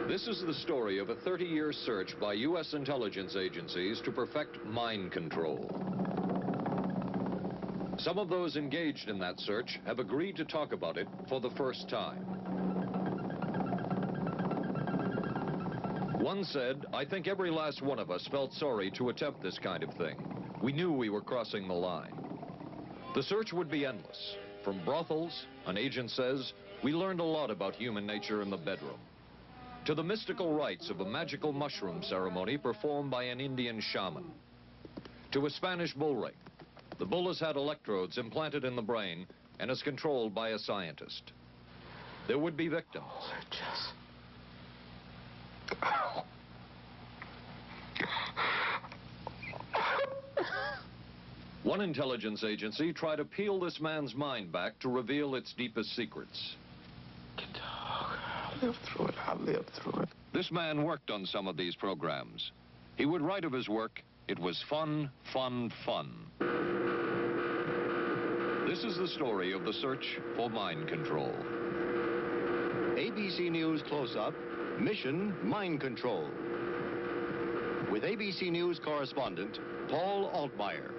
This is the story of a 30-year search by U.S. intelligence agencies to perfect mind control. Some of those engaged in that search have agreed to talk about it for the first time. One said, "I think every last one of us felt sorry to attempt this kind of thing. We knew we were crossing the line." The search would be endless. From brothels, an agent says, we learned a lot about human nature in the bedroom, to the mystical rites of a magical mushroom ceremony performed by an Indian shaman, to a Spanish bull ring. The bull has had electrodes implanted in the brain and is controlled by a scientist. There would be victims. One intelligence agency tried to peel this man's mind back to reveal its deepest secrets. I'll live through it. I'll live through it. This man worked on some of these programs. He would write of his work, "It was fun, fun, fun." This is the story of the search for mind control. ABC News Close-Up, Mission Mind Control. With ABC News correspondent Paul Altmaier.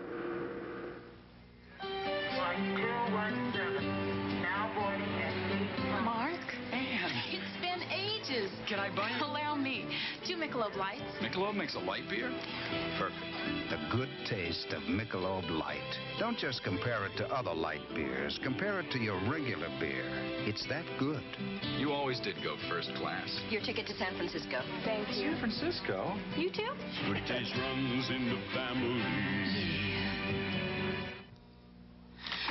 1217, now boarding at gate. Mark? Anne. It's been ages. Can I buy you? Allow me. 2 Michelob Lights. Michelob makes a light beer? Perfect. The good taste of Michelob Light. Don't just compare it to other light beers. Compare it to your regular beer. It's that good. You always did go first class. Your ticket to San Francisco. Thank you. San Francisco? You too? Good taste runs in the family.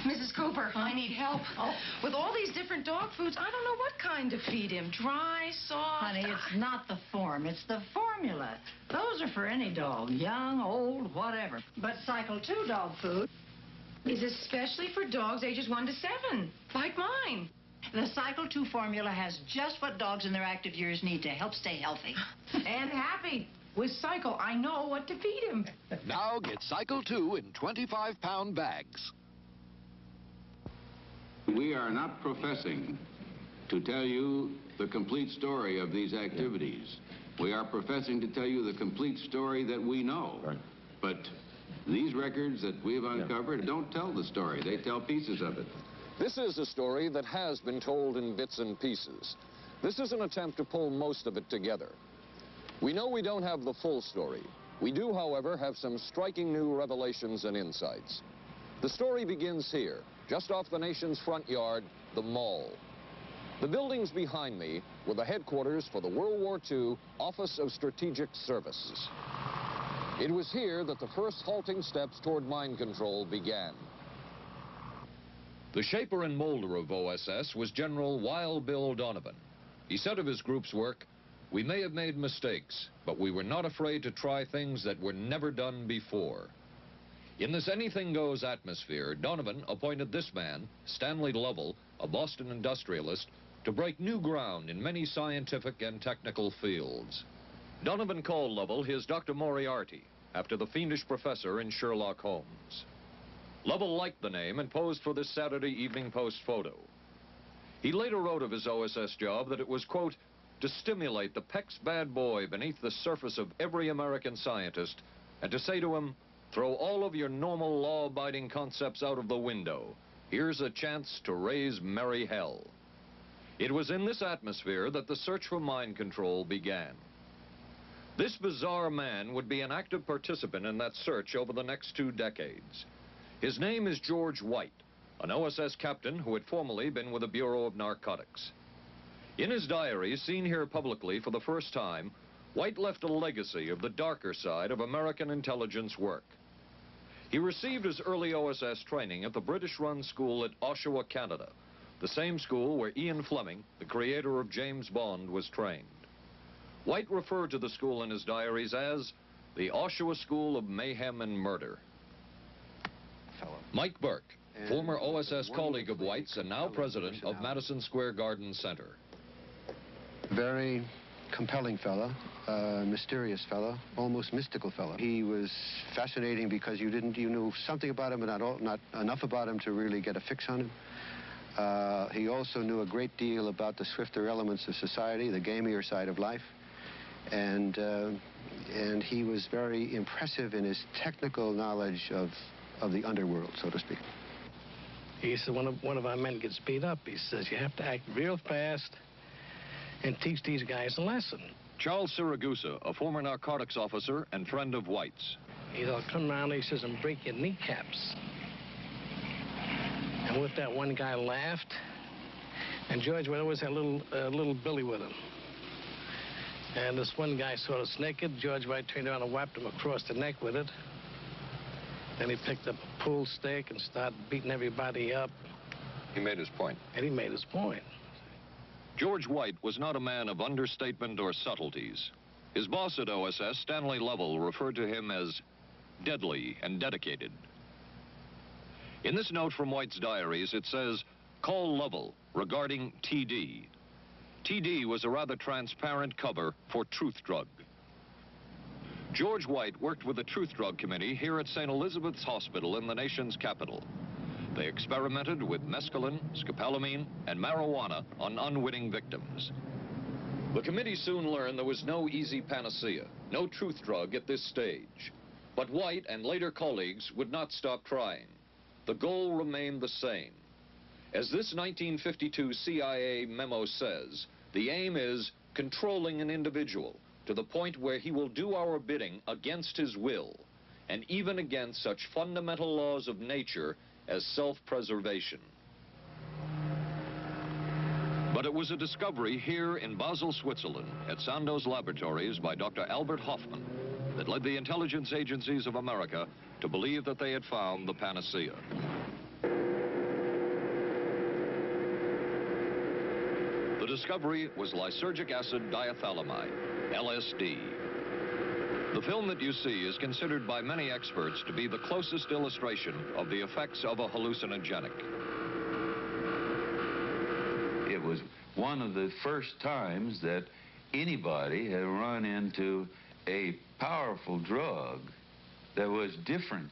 Mrs. Cooper, I need help. Oh. With all these different dog foods, I don't know what kind to feed him. Dry, soft. Honey, it's not the form, it's the formula. Those are for any dog, young, old, whatever. But Cycle 2 dog food is especially for dogs ages 1 to 7, like mine. The Cycle 2 formula has just what dogs in their active years need to help stay healthy. And happy. With Cycle, I know what to feed him. Now get Cycle 2 in 25-pound bags. We are not professing to tell you the complete story of these activities. We are professing to tell you the complete story that we know. Right. But these records that we've uncovered don't tell the story. They tell pieces of it. This is a story that has been told in bits and pieces. This is an attempt to pull most of it together. We know we don't have the full story. We do, however, have some striking new revelations and insights. The story begins here, just off the nation's front yard, the Mall. The buildings behind me were the headquarters for the World War II Office of Strategic Services. It was here that the first halting steps toward mind control began. The shaper and molder of OSS was General Wild Bill Donovan. He said of his group's work, "We may have made mistakes, but we were not afraid to try things that were never done before." In this anything-goes atmosphere, Donovan appointed this man, Stanley Lovell, a Boston industrialist, to break new ground in many scientific and technical fields. Donovan called Lovell his Dr. Moriarty, after the fiendish professor in Sherlock Holmes. Lovell liked the name and posed for this Saturday Evening Post photo. He later wrote of his OSS job that it was, quote, to stimulate the PEC's bad boy beneath the surface of every American scientist and to say to him, throw all of your normal law-abiding concepts out of the window. Here's a chance to raise merry hell. It was in this atmosphere that the search for mind control began. This bizarre man would be an active participant in that search over the next 2 decades. His name is George White, an OSS captain who had formerly been with the Bureau of Narcotics. In his diary, seen here publicly for the first time, White left a legacy of the darker side of American intelligence work. He received his early OSS training at the British-run school at Oshawa, Canada, the same school where Ian Fleming, the creator of James Bond, was trained. White referred to the school in his diaries as the Oshawa School of Mayhem and Murder. Mike Burke, former OSS colleague of White's and now president of Madison Square Garden Center. Very compelling fellow, mysterious fellow, almost mystical fellow. He was fascinating because you knew something about him, but not enough about him to really get a fix on him. He also knew a great deal about the swifter elements of society, the gamier side of life. And he was very impressive in his technical knowledge of the underworld, so to speak. He said, one of our men gets beat up. He says, you have to act real fast and teach these guys a lesson. Charles Siragusa, a former narcotics officer and friend of White's. He'll come around, he says, and break your kneecaps. And with that, one guy laughed, and George would always have a little Billy with him. And this one guy saw us naked. George White turned around and whapped him across the neck with it. Then he picked up a pool stick and started beating everybody up. He made his point. And he made his point. George White was not a man of understatement or subtleties. His boss at OSS, Stanley Lovell, referred to him as deadly and dedicated. In this note from White's diaries, it says, call Lovell regarding TD. TD was a rather transparent cover for Truth Drug. George White worked with the Truth Drug Committee here at St. Elizabeth's Hospital in the nation's capital. They experimented with mescaline, scopolamine, and marijuana on unwitting victims. The committee soon learned there was no easy panacea, no truth drug at this stage. But White and later colleagues would not stop trying. The goal remained the same. As this 1952 CIA memo says, the aim is controlling an individual to the point where he will do our bidding against his will, and even against such fundamental laws of nature as self-preservation. But it was a discovery here in Basel, Switzerland, at Sandoz Laboratories by Dr. Albert Hoffman, that led the intelligence agencies of America to believe that they had found the panacea. The discovery was lysergic acid diethylamide, LSD. The film that you see is considered by many experts to be the closest illustration of the effects of a hallucinogenic. It was one of the first times that anybody had run into a powerful drug that was different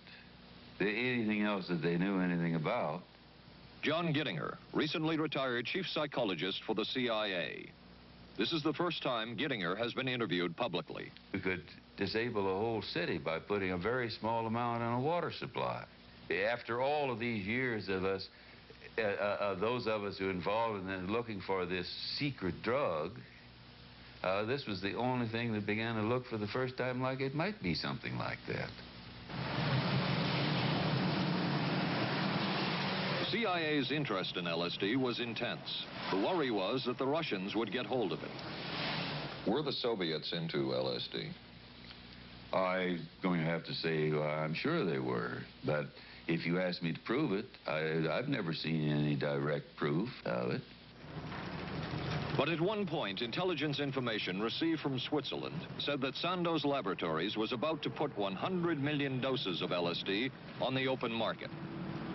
than anything else that they knew anything about. John Gittinger, recently retired chief psychologist for the CIA. This is the first time Gittinger has been interviewed publicly. We could disable a whole city by putting a very small amount on a water supply. After all of these years of us, those of us who are involved in looking for this secret drug, this was the only thing that began to look for the first time like it might be something like that. CIA's interest in LSD was intense. The worry was that the Russians would get hold of it. Were the Soviets into LSD? I'm going to have to say I'm sure they were, but if you ask me to prove it, I've never seen any direct proof of it. But at one point, intelligence information received from Switzerland said that Sandoz Laboratories was about to put 100 million doses of LSD on the open market.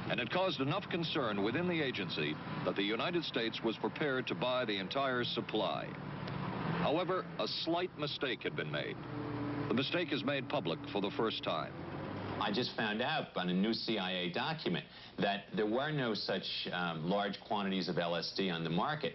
And it caused enough concern within the agency that the United States was prepared to buy the entire supply. However, a slight mistake had been made. The mistake is made public for the first time. I just found out on a new CIA document that there were no such large quantities of LSD on the market.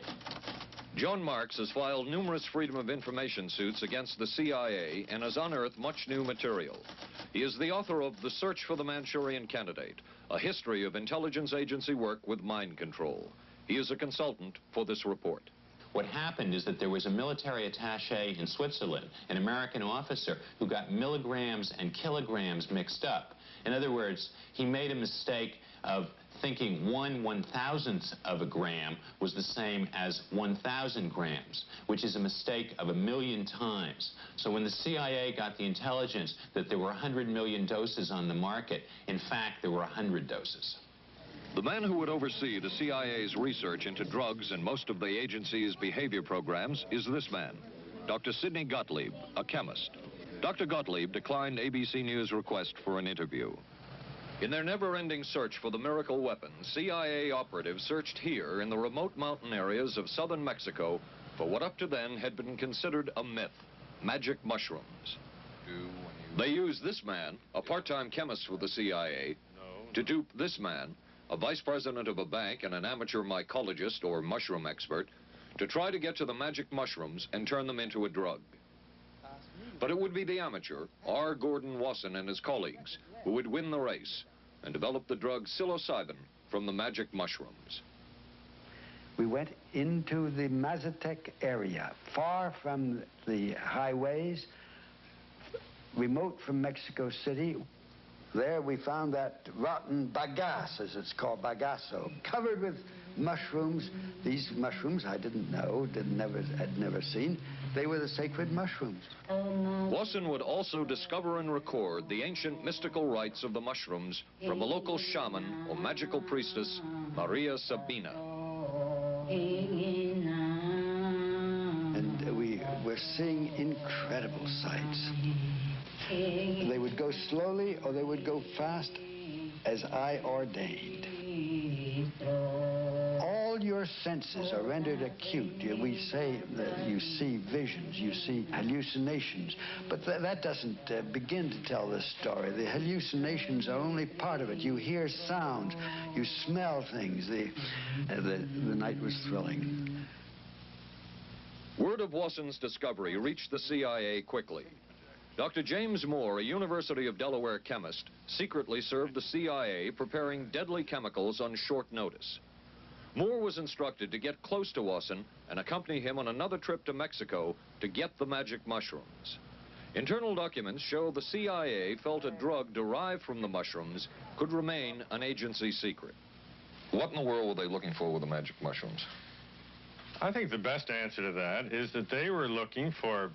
John Marks has filed numerous Freedom of Information suits against the CIA and has unearthed much new material. He is the author of The Search for the Manchurian Candidate, a history of intelligence agency work with mind control. He is a consultant for this report. What happened is that there was a military attaché in Switzerland, an American officer, who got milligrams and kilograms mixed up. In other words, he made a mistake of thinking 1/1000th of a gram was the same as 1,000 grams, which is a mistake of 1,000,000 times. So when the CIA got the intelligence that there were 100 million doses on the market, in fact, there were 100 doses. The man who would oversee the CIA's research into drugs and most of the agency's behavior programs is this man, Dr. Sidney Gottlieb, a chemist. Dr. Gottlieb declined ABC News' request for an interview. In their never-ending search for the miracle weapon, CIA operatives searched here in the remote mountain areas of southern Mexico for what up to then had been considered a myth, magic mushrooms. They used this man, a part-time chemist for the CIA, to dupe this man, a vice president of a bank, and an amateur mycologist or mushroom expert to try to get to the magic mushrooms and turn them into a drug. But it would be the amateur, R. Gordon Wasson and his colleagues, who would win the race and develop the drug psilocybin from the magic mushrooms. We went into the Mazatec area, far from the highways, remote from Mexico City. There we found that rotten bagasse, as it's called, bagasso, covered with mushrooms. These mushrooms I didn't know, had never seen. They were the sacred mushrooms. Wasson would also discover and record the ancient mystical rites of the mushrooms from a local shaman or magical priestess, Maria Sabina. And we were seeing incredible sights. They would go slowly or they would go fast as I ordained. All your senses are rendered acute. We say that you see visions, you see hallucinations, but that doesn't begin to tell the story. The hallucinations are only part of it. You hear sounds, you smell things. The night was thrilling. Word of Wasson's discovery reached the CIA quickly. Dr. James Moore, a University of Delaware chemist, secretly served the CIA preparing deadly chemicals on short notice. Moore was instructed to get close to Wasson and accompany him on another trip to Mexico to get the magic mushrooms. Internal documents show the CIA felt a drug derived from the mushrooms could remain an agency secret. What in the world were they looking for with the magic mushrooms? I think the best answer to that is that they were looking for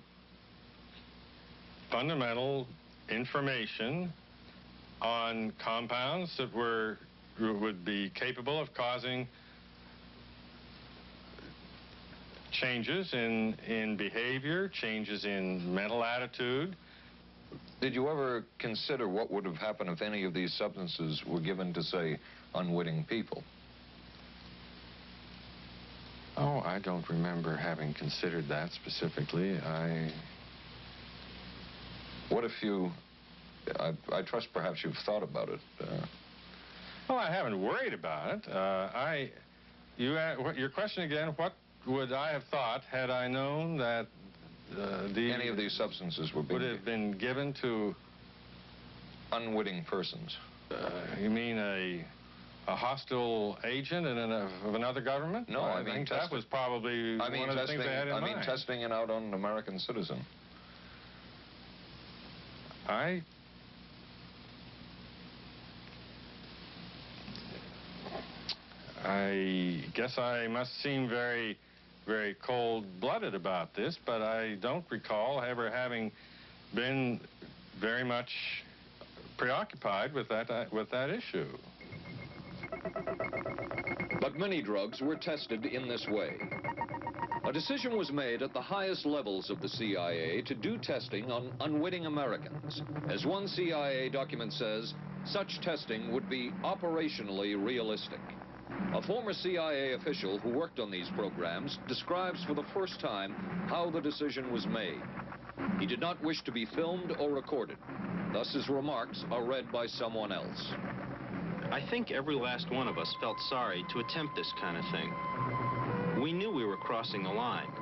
fundamental information on compounds that would be capable of causing changes in behavior, changes in mental attitude. Did you ever consider what would have happened if any of these substances were given to, say, unwitting people? Oh, I don't remember having considered that specifically. What if you... I trust perhaps you've thought about it. Well, I haven't worried about it. Your question again, what would I have thought had I known that any of these substances would have been given to unwitting persons? You mean a hostile agent of another government? No, I mean that was probably one of the things they had in mind. I mean testing it out on an American citizen. I guess I must seem very, very cold-blooded about this, but I don't recall ever having been very much preoccupied with that issue. But many drugs were tested in this way. A decision was made at the highest levels of the CIA to do testing on unwitting Americans. As one CIA document says, such testing would be operationally realistic. A former CIA official who worked on these programs describes for the first time how the decision was made. He did not wish to be filmed or recorded. Thus his remarks are read by someone else. I think every last one of us felt sorry to attempt this kind of thing. We knew we were crossing a line.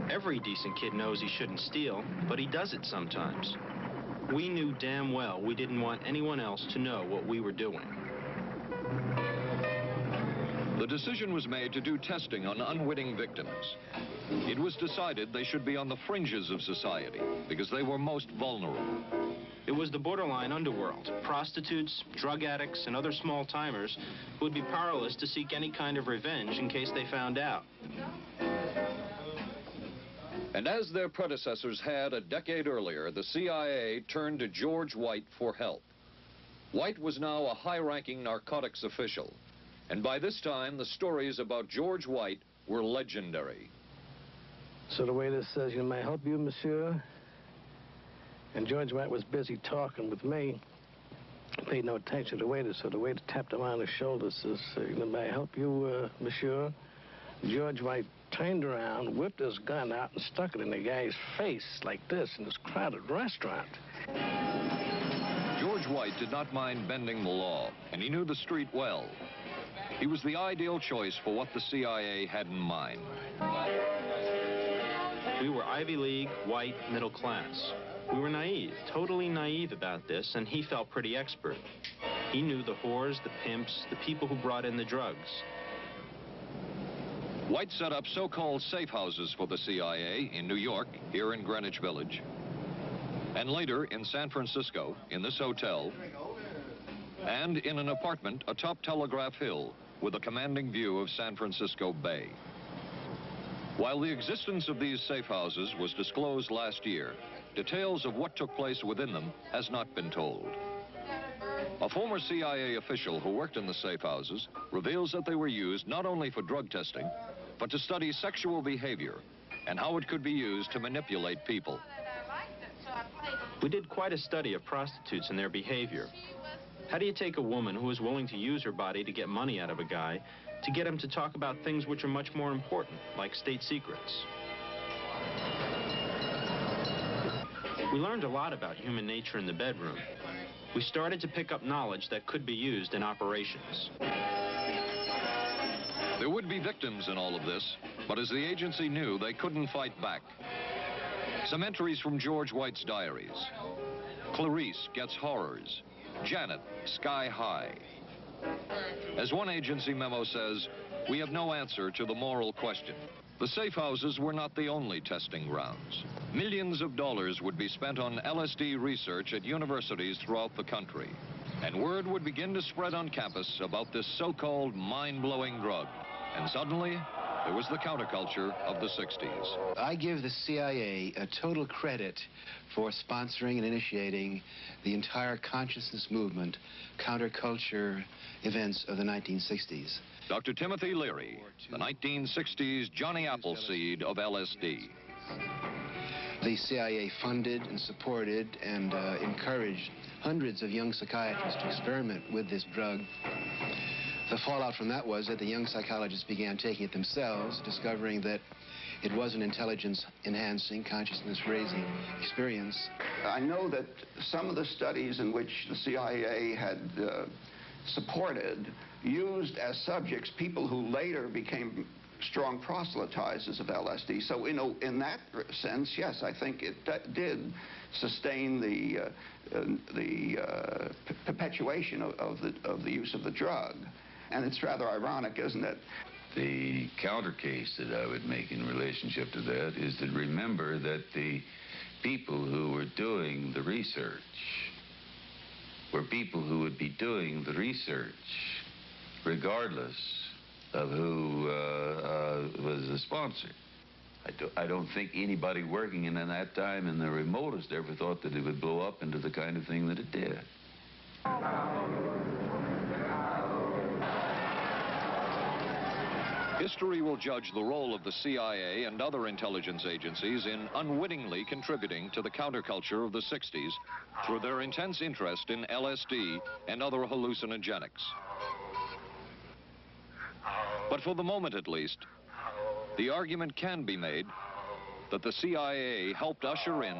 Every decent kid knows he shouldn't steal, but he does it sometimes. We knew damn well we didn't want anyone else to know what we were doing. The decision was made to do testing on unwitting victims. It was decided they should be on the fringes of society because they were most vulnerable. It was the borderline underworld, prostitutes, drug addicts, and other small-timers who would be powerless to seek any kind of revenge in case they found out. And as their predecessors had a decade earlier, the CIA turned to George White for help. White was now a high-ranking narcotics official, and by this time, the stories about George White were legendary. So the waiter says, "May I help you, monsieur?" And George White was busy talking with me. He paid no attention to the waiter, so the waiter tapped him on the shoulder, says, "May I help you, monsieur?" George White turned around, whipped his gun out, and stuck it in the guy's face like this in this crowded restaurant. George White did not mind bending the law, and he knew the street well. He was the ideal choice for what the CIA had in mind. We were Ivy League, white, middle class. We were naive, totally naive about this, and he felt pretty expert. He knew the whores, the pimps, the people who brought in the drugs. White set up so-called safe houses for the CIA in New York, here in Greenwich Village, and later in San Francisco, in this hotel, and in an apartment atop Telegraph Hill with a commanding view of San Francisco Bay. While the existence of these safe houses was disclosed last year, details of what took place within them has not been told. A former CIA official who worked in the safe houses reveals that they were used not only for drug testing, but to study sexual behavior and how it could be used to manipulate people. We did quite a study of prostitutes and their behavior. How do you take a woman who is willing to use her body to get money out of a guy to get him to talk about things which are much more important, like state secrets? We learned a lot about human nature in the bedroom. We started to pick up knowledge that could be used in operations. There would be victims in all of this, but as the agency knew, they couldn't fight back. Some entries from George White's diaries. Clarice gets horrors. Janet, sky high. As one agency memo says, we have no answer to the moral question. The safe houses were not the only testing grounds. Millions of dollars would be spent on LSD research at universities throughout the country. And word would begin to spread on campus about this so-called mind-blowing drug. And suddenly, there was the counterculture of the 60s. I give the CIA a total credit for sponsoring and initiating the entire consciousness movement, counterculture events of the 1960s. Dr. Timothy Leary, the 1960s Johnny Appleseed of LSD. The CIA funded and supported and encouraged hundreds of young psychiatrists to experiment with this drug. The fallout from that was that the young psychologists began taking it themselves, discovering that it was an intelligence-enhancing, consciousness-raising experience. I know that some of the studies in which the CIA had supported used as subjects people who later became strong proselytizers of LSD. So, in that sense, yes, I think it did sustain the perpetuation of the use of the drug. And it's rather ironic, isn't it? The counter case that I would make in relationship to that is to remember that the people who were doing the research were people who would be doing the research regardless of who was the sponsor. I don't think anybody working in that time in the remotest ever thought that it would blow up into the kind of thing that it did. History will judge the role of the CIA and other intelligence agencies in unwittingly contributing to the counterculture of the 60s through their intense interest in LSD and other hallucinogenics. But for the moment, at least, the argument can be made that the CIA helped usher in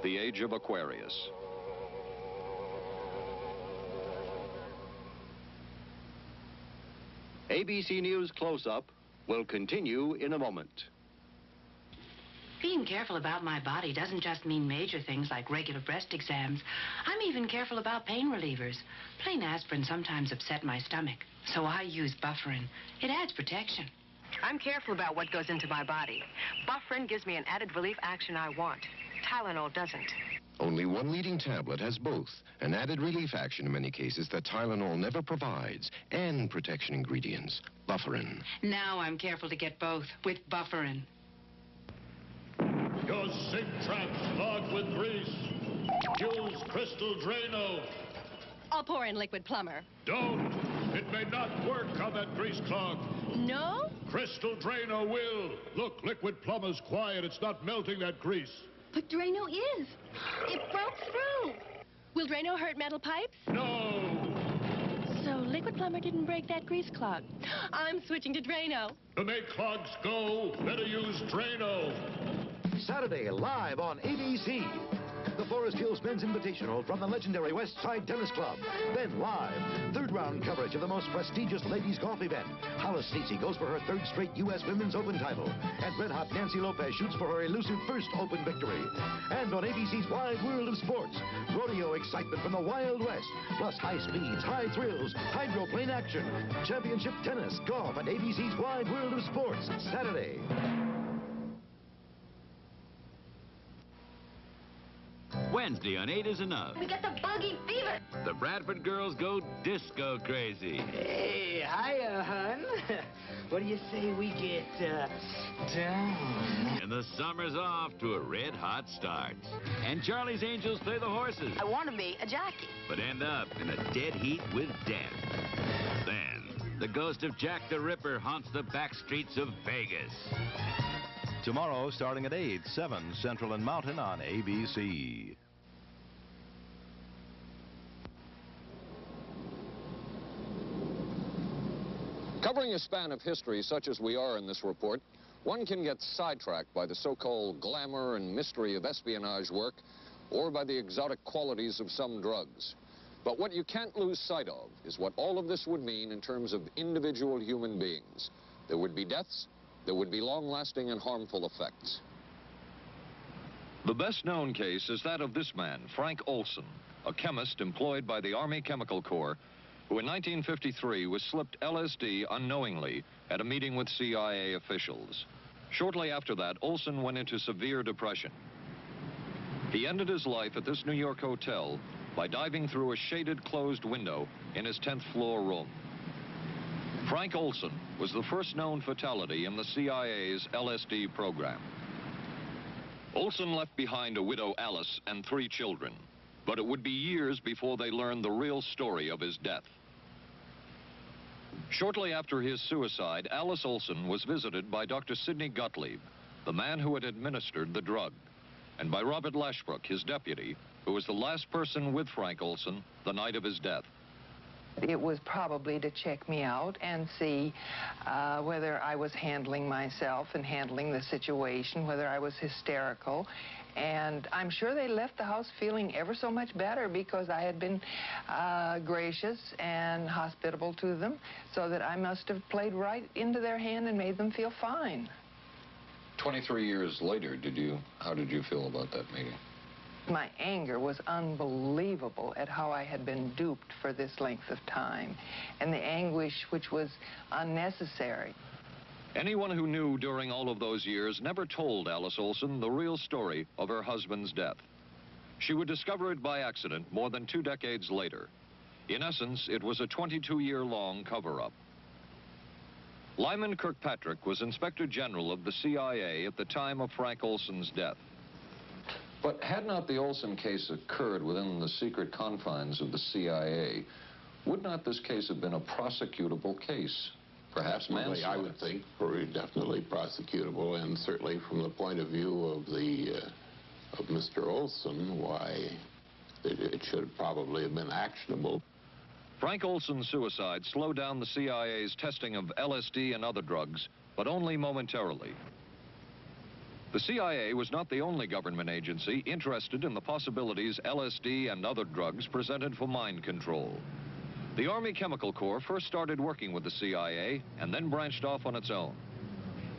the age of Aquarius. ABC News Close-Up will continue in a moment. Being careful about my body doesn't just mean major things like regular breast exams. I'm even careful about pain relievers. Plain aspirin sometimes upset my stomach, so I use Bufferin. It adds protection. I'm careful about what goes into my body. Bufferin gives me an added relief action I want. Tylenol doesn't. Only one leading tablet has both an added relief action in many cases that Tylenol never provides, and protection ingredients, Bufferin. Now I'm careful to get both with Bufferin. Your sink trap's clogged with grease. Use Crystal Drano. I'll pour in liquid plumber. Don't. It may not work on that grease clog. No? Crystal Drano will. Look, liquid plumber's quiet. It's not melting that grease. But Drano is. It broke through. Will Drano hurt metal pipes? No. So liquid plumber didn't break that grease clog. I'm switching to Drano. To make clogs go, better use Drano. Saturday, live on ABC. The Forest Hills Men's Invitational from the legendary West Side Tennis Club. Then live, third round coverage of the most prestigious ladies golf event. Hollis Stacey goes for her third straight U.S. Women's Open title. And red-hot Nancy Lopez shoots for her elusive first Open victory. And on ABC's Wide World of Sports, rodeo excitement from the Wild West, plus high speeds, high thrills, hydroplane action, championship tennis, golf, and ABC's Wide World of Sports, Saturday. Wednesday on 8 is Enough. We got the buggy fever. The Bradford girls go disco crazy. Hey, hiya, hun. What do you say we get, down? And the summer's off to a red-hot start. And Charlie's Angels play the horses. I want to be a jockey. But end up in a dead heat with death. Then, the ghost of Jack the Ripper haunts the back streets of Vegas. Tomorrow, starting at 8, 7 Central and Mountain on ABC. Covering a span of history such as we are in this report, one can get sidetracked by the so-called glamour and mystery of espionage work or by the exotic qualities of some drugs. But what you can't lose sight of is what all of this would mean in terms of individual human beings. There would be deaths. There would be long-lasting and harmful effects. The best-known case is that of this man, Frank Olson, a chemist employed by the Army Chemical Corps, who in 1953 was slipped LSD unknowingly at a meeting with CIA officials. Shortly after that, Olson went into severe depression. He ended his life at this New York hotel by diving through a shaded closed window in his 10th floor room. Frank Olson was the first known fatality in the CIA's LSD program. Olson left behind a widow, Alice, and 3 children, but it would be years before they learned the real story of his death. Shortly after his suicide, Alice Olson was visited by Dr. Sidney Gottlieb, the man who had administered the drug, and by Robert Lashbrook, his deputy, who was the last person with Frank Olson the night of his death. It was probably to check me out and see whether I was handling myself and handling the situation, whether I was hysterical. And I'm sure they left the house feeling ever so much better because I had been gracious and hospitable to them, so that I must have played right into their hand and made them feel fine. 23 years later, how did you feel about that meeting? My anger was unbelievable at how I had been duped for this length of time, and the anguish which was unnecessary. Anyone who knew during all of those years never told Alice Olson the real story of her husband's death. She would discover it by accident more than 2 decades later. In essence, it was a 22-year-long cover-up. Lyman Kirkpatrick was Inspector General of the CIA at the time of Frank Olson's death. But had not the Olson case occurred within the secret confines of the CIA, would not this case have been a prosecutable case? Perhaps manslaughter? I would think definitely prosecutable, and certainly from the point of view of of Mr. Olson, why it should probably have been actionable. Frank Olson's suicide slowed down the CIA's testing of LSD and other drugs, but only momentarily. The CIA was not the only government agency interested in the possibilities LSD and other drugs presented for mind control. The Army Chemical Corps first started working with the CIA and then branched off on its own.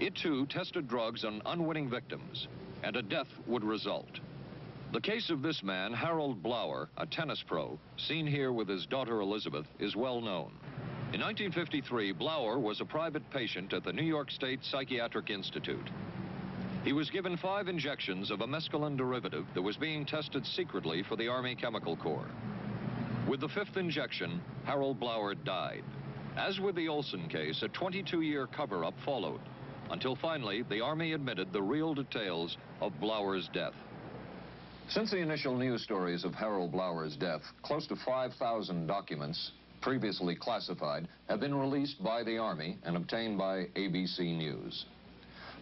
It, too, tested drugs on unwitting victims, and a death would result. The case of this man, Harold Blower, a tennis pro, seen here with his daughter Elizabeth, is well known. In 1953, Blower was a private patient at the New York State Psychiatric Institute. He was given 5 injections of a mescaline derivative that was being tested secretly for the Army Chemical Corps. With the 5th injection, Harold Blower died. As with the Olson case, a 22-year cover-up followed, until finally the Army admitted the real details of Blower's death. Since the initial news stories of Harold Blower's death, close to 5,000 documents, previously classified, have been released by the Army and obtained by ABC News.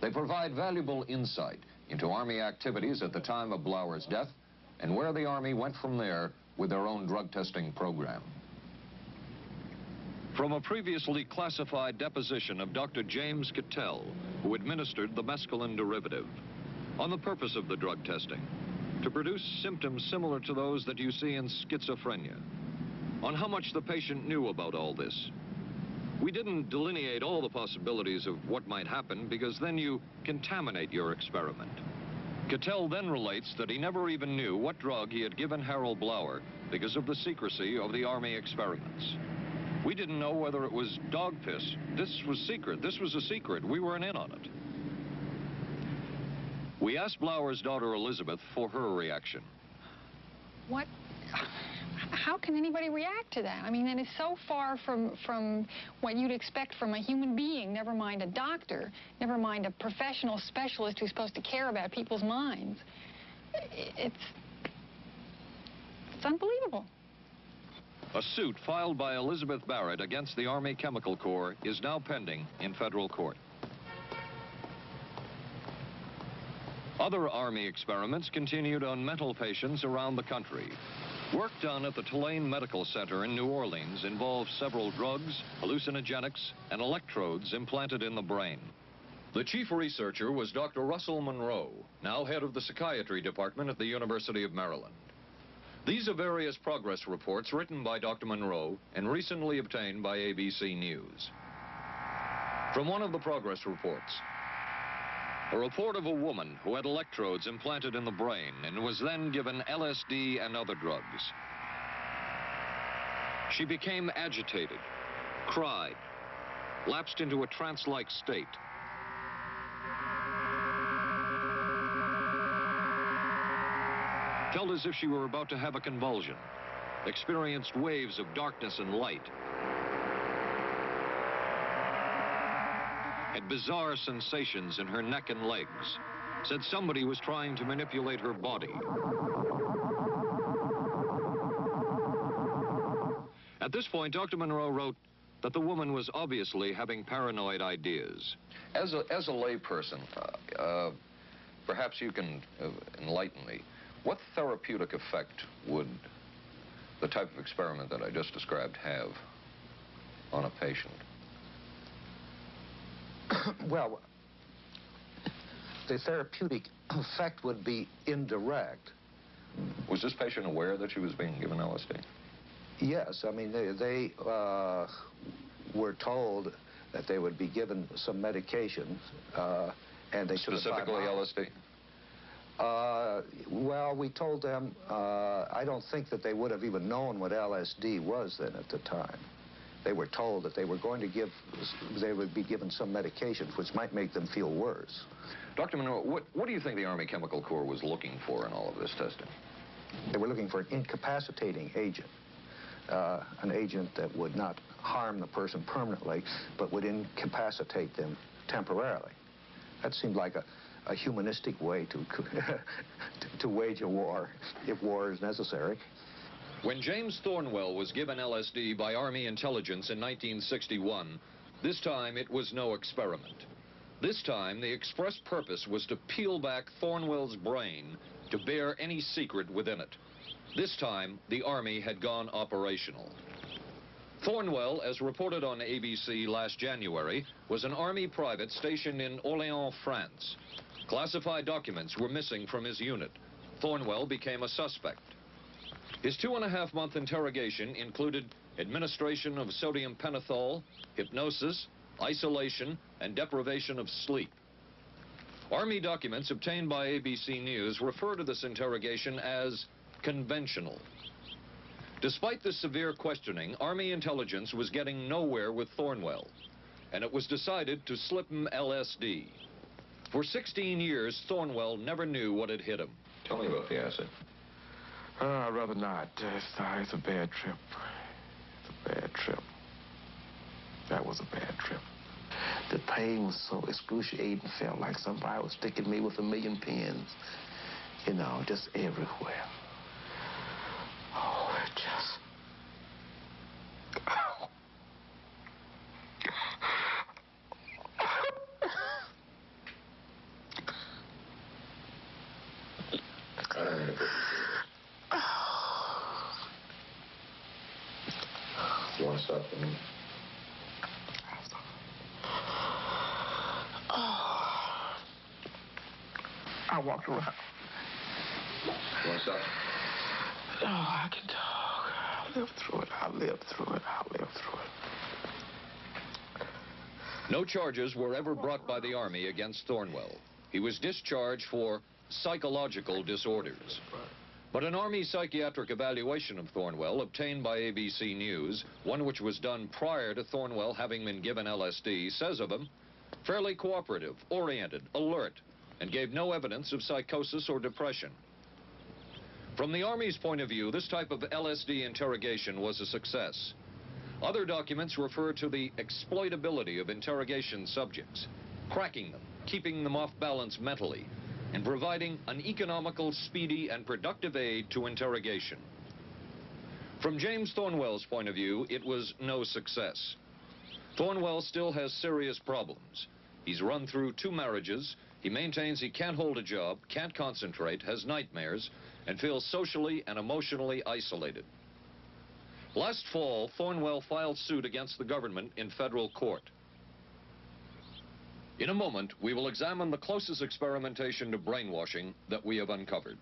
They provide valuable insight into Army activities at the time of Blower's death and where the Army went from there with their own drug testing program. From a previously classified deposition of Dr. James Cattell, who administered the mescaline derivative, on the purpose of the drug testing, to produce symptoms similar to those that you see in schizophrenia. On how much the patient knew about all this. We didn't delineate all the possibilities of what might happen because then you contaminate your experiment. Cattell then relates that he never even knew what drug he had given Harold Blauer because of the secrecy of the Army experiments. We didn't know whether it was dog piss. This was secret. This was a secret. We weren't in on it. We asked Blauer's daughter Elizabeth for her reaction. What? How can anybody react to that? I mean, that is so far from what you'd expect from a human being, never mind a doctor, never mind a professional specialist who's supposed to care about people's minds. It's unbelievable. A suit filed by Elizabeth Barrett against the Army Chemical Corps is now pending in federal court. Other Army experiments continued on mental patients around the country. Work done at the Tulane Medical Center in New Orleans involved several drugs, hallucinogenics, and electrodes implanted in the brain. The chief researcher was Dr. Russell Monroe, now head of the psychiatry department at the University of Maryland. These are various progress reports written by Dr. Monroe and recently obtained by ABC News. From one of the progress reports, a report of a woman who had electrodes implanted in the brain and was then given LSD and other drugs. She became agitated, cried, lapsed into a trance-like state. Felt as if she were about to have a convulsion, experienced waves of darkness and light, had bizarre sensations in her neck and legs, said somebody was trying to manipulate her body. At this point, Dr. Monroe wrote that the woman was obviously having paranoid ideas. As a layperson, perhaps you can enlighten me. What therapeutic effect would the type of experiment that I just described have on a patient? Well, the therapeutic effect would be indirect. Was this patient aware that she was being given LSD? Yes, I mean, they were told that they would be given some medication, and they should have... Specifically LSD? Well, we told them, I don't think that they would have even known what LSD was then at the time. They were told that they were going to they would be given some medications which might make them feel worse. Dr. Monroe, what do you think the Army Chemical Corps was looking for in all of this testing? They were looking for an incapacitating agent, an agent that would not harm the person permanently, but would incapacitate them temporarily. That seemed like a humanistic way to wage a war, if war is necessary. When James Thornwell was given LSD by Army intelligence in 1961, this time it was no experiment. This time the express purpose was to peel back Thornwell's brain to bear any secret within it. This time the Army had gone operational. Thornwell, as reported on ABC last January, was an Army private stationed in Orléans, France. Classified documents were missing from his unit. Thornwell became a suspect. His 2.5-month interrogation included administration of sodium pentothal, hypnosis, isolation, and deprivation of sleep. Army documents obtained by ABC News refer to this interrogation as conventional. Despite the severe questioning, Army intelligence was getting nowhere with Thornwell, and it was decided to slip him LSD. For 16 years, Thornwell never knew what had hit him. Tell me about the acid. I'd rather not. It's a bad trip. It's a bad trip. That was a bad trip. The pain was so excruciating. Felt like somebody was sticking me with 1,000,000 pins. You know, just everywhere. Oh, it just... You want to stop for a minute? I walked around. What's up? Oh, I can talk. I'll live through it. I'll live through it. I'll live through it. No charges were ever brought by the Army against Thornwell. He was discharged for psychological disorders. But an Army psychiatric evaluation of Thornwell obtained by ABC News, one which was done prior to Thornwell having been given LSD, says of him, fairly cooperative, oriented, alert, and gave no evidence of psychosis or depression. From the Army's point of view, this type of LSD interrogation was a success. Other documents refer to the exploitability of interrogation subjects, cracking them, keeping them off balance mentally, and providing an economical, speedy, and productive aid to interrogation. From James Thornwell's point of view, it was no success. Thornwell still has serious problems. He's run through 2 marriages. He maintains he can't hold a job, can't concentrate, has nightmares, and feels socially and emotionally isolated. Last fall, Thornwell filed suit against the government in federal court. In a moment, we will examine the closest experimentation to brainwashing that we have uncovered.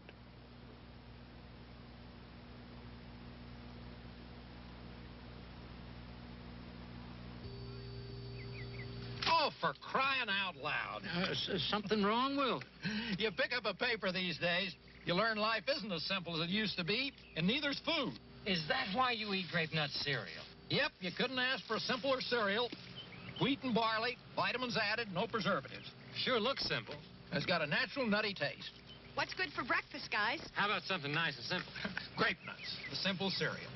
Oh, for crying out loud. Something wrong, Will? You pick up a paper these days, you learn life isn't as simple as it used to be, and neither's food. Is that why you eat grape nut cereal? Yep, you couldn't ask for a simpler cereal. Wheat and barley, vitamins added, no preservatives. Sure looks simple. It's got a natural nutty taste. What's good for breakfast, guys? How about something nice and simple? Grape nuts, the simple cereal.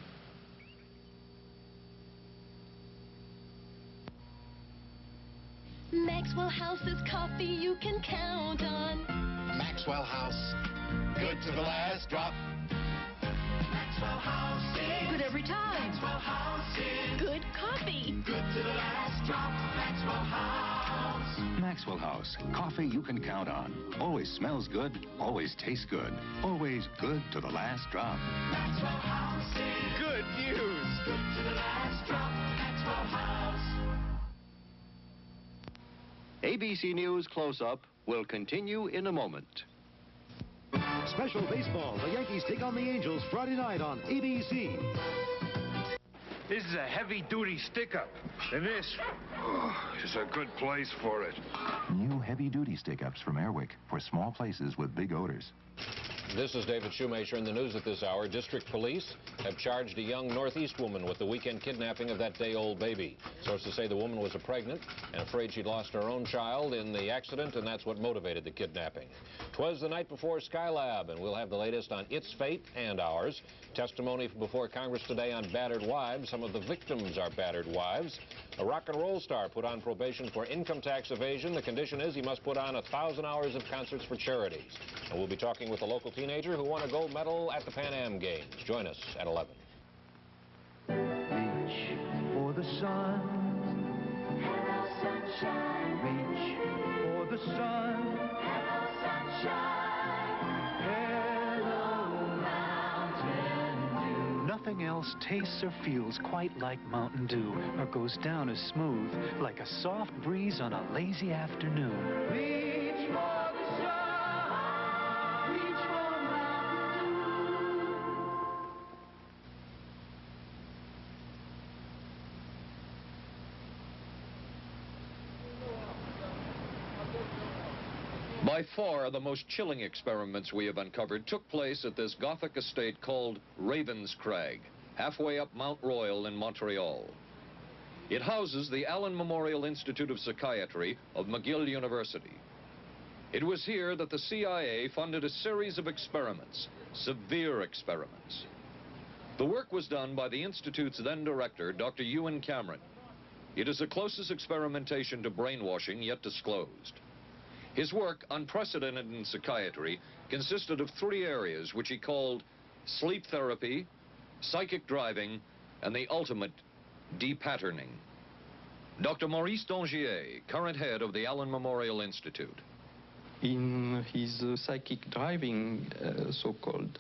Maxwell House's coffee you can count on. Maxwell House. Good to the last drop. Maxwell House is good every time. Maxwell House is good coffee. Good to the last drop. Maxwell House. Maxwell House. Coffee you can count on. Always smells good. Always tastes good. Always good to the last drop. Maxwell House is Good news. good to the last drop. Maxwell House. ABC News Close-Up will continue in a moment. Special baseball. The Yankees take on the Angels Friday night on ABC. This is a heavy-duty stick-up, and this is a good place for it. New heavy-duty stick-ups from Airwick for small places with big odors. This is David Shoemaker in the news at this hour. District police have charged a young Northeast woman with the weekend kidnapping of that day-old baby. Sources say the woman was pregnant and afraid she'd lost her own child in the accident, and that's what motivated the kidnapping. 'Twas the night before Skylab, and we'll have the latest on its fate and ours. Testimony before Congress today on battered wives. Some of the victims are battered wives. A rock and roll star put on probation for income tax evasion. The condition is he must put on 1,000 hours of concerts for charities. And we'll be talking with a local teenager who won a gold medal at the Pan Am Games. Join us at 11. Reach for the sun. Hello, sunshine. Reach for the sun. Hello, sunshine. Hello, Mountain Dew. Nothing else tastes or feels quite like Mountain Dew, or goes down as smooth like a soft breeze on a lazy afternoon. Reach for the sun. Reach for Mountain By far, the most chilling experiments we have uncovered took place at this Gothic estate called Ravens Crag, halfway up Mount Royal in Montreal. It houses the Allen Memorial Institute of Psychiatry of McGill University. It was here that the CIA funded a series of experiments, severe experiments. The work was done by the Institute's then director, Dr. Ewan Cameron. It is the closest experimentation to brainwashing yet disclosed. His work, unprecedented in psychiatry, consisted of 3 areas which he called sleep therapy, psychic driving, and the ultimate depatterning. Dr. Maurice Dongier, current head of the Allen Memorial Institute. In his psychic driving, so-called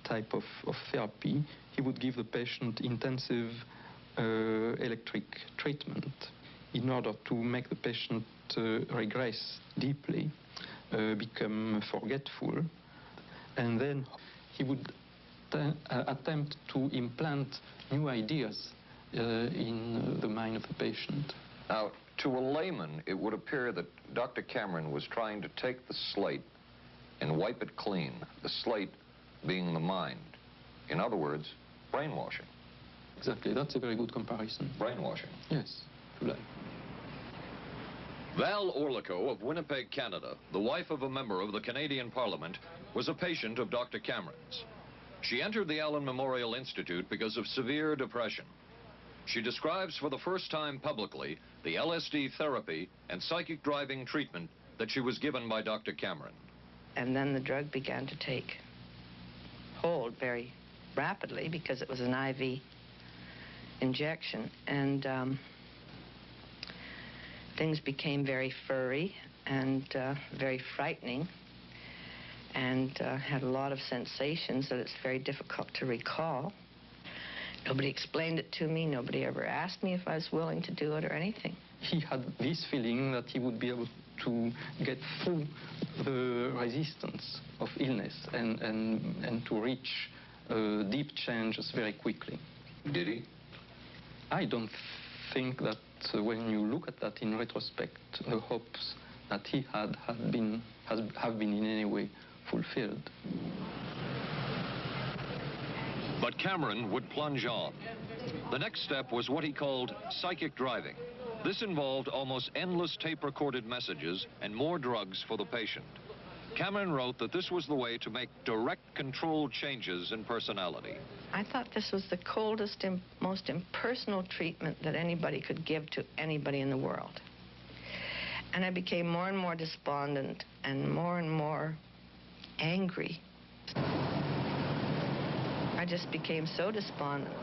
type of therapy, he would give the patient intensive electric treatment in order to make the patient regress deeply, become forgetful, and then he would attempt to implant new ideas in the mind of the patient. Now, to a layman, it would appear that Dr. Cameron was trying to take the slate and wipe it clean, the slate being the mind. In other words, brainwashing. Exactly, that's a very good comparison. Brainwashing. Yes, to lie. Val Orlico of Winnipeg, Canada, the wife of a member of the Canadian Parliament, was a patient of Dr. Cameron's. She entered the Allen Memorial Institute because of severe depression. She describes for the first time publicly the LSD therapy and psychic driving treatment that she was given by Dr. Cameron. And then the drug began to take hold very rapidly because it was an IV injection. And things became very furry and very frightening, and had a lot of sensations that it's very difficult to recall. Nobody explained it to me. Nobody ever asked me if I was willing to do it or anything. He had this feeling that he would be able to get through the resistance of illness and to reach deep changes very quickly. Did he? I don't think that when you look at that in retrospect, the hopes that he had have been in any way fulfilled. But Cameron would plunge on. The next step was what he called psychic driving. This involved almost endless tape-recorded messages and more drugs for the patient. Cameron wrote that this was the way to make direct controlled changes in personality. I thought this was the coldest and most impersonal treatment that anybody could give to anybody in the world. And I became more and more despondent and more angry. I just became so despondent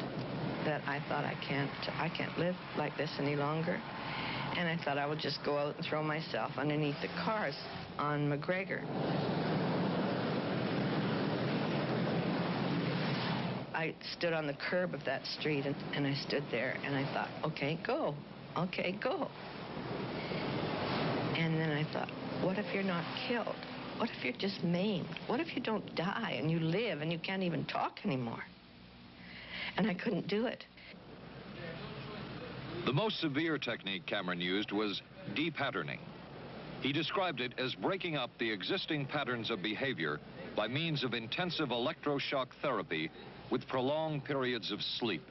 that I thought I can't live like this any longer. And I thought I would just go out and throw myself underneath the cars on McGregor. I stood on the curb of that street and I stood there and I thought, okay, go. Okay, go. And then I thought, what if you're not killed? What if you're just maimed? What if you don't die and you live and you can't even talk anymore? And I couldn't do it. The most severe technique Cameron used was de-patterning. He described it as breaking up the existing patterns of behavior by means of intensive electroshock therapy with prolonged periods of sleep.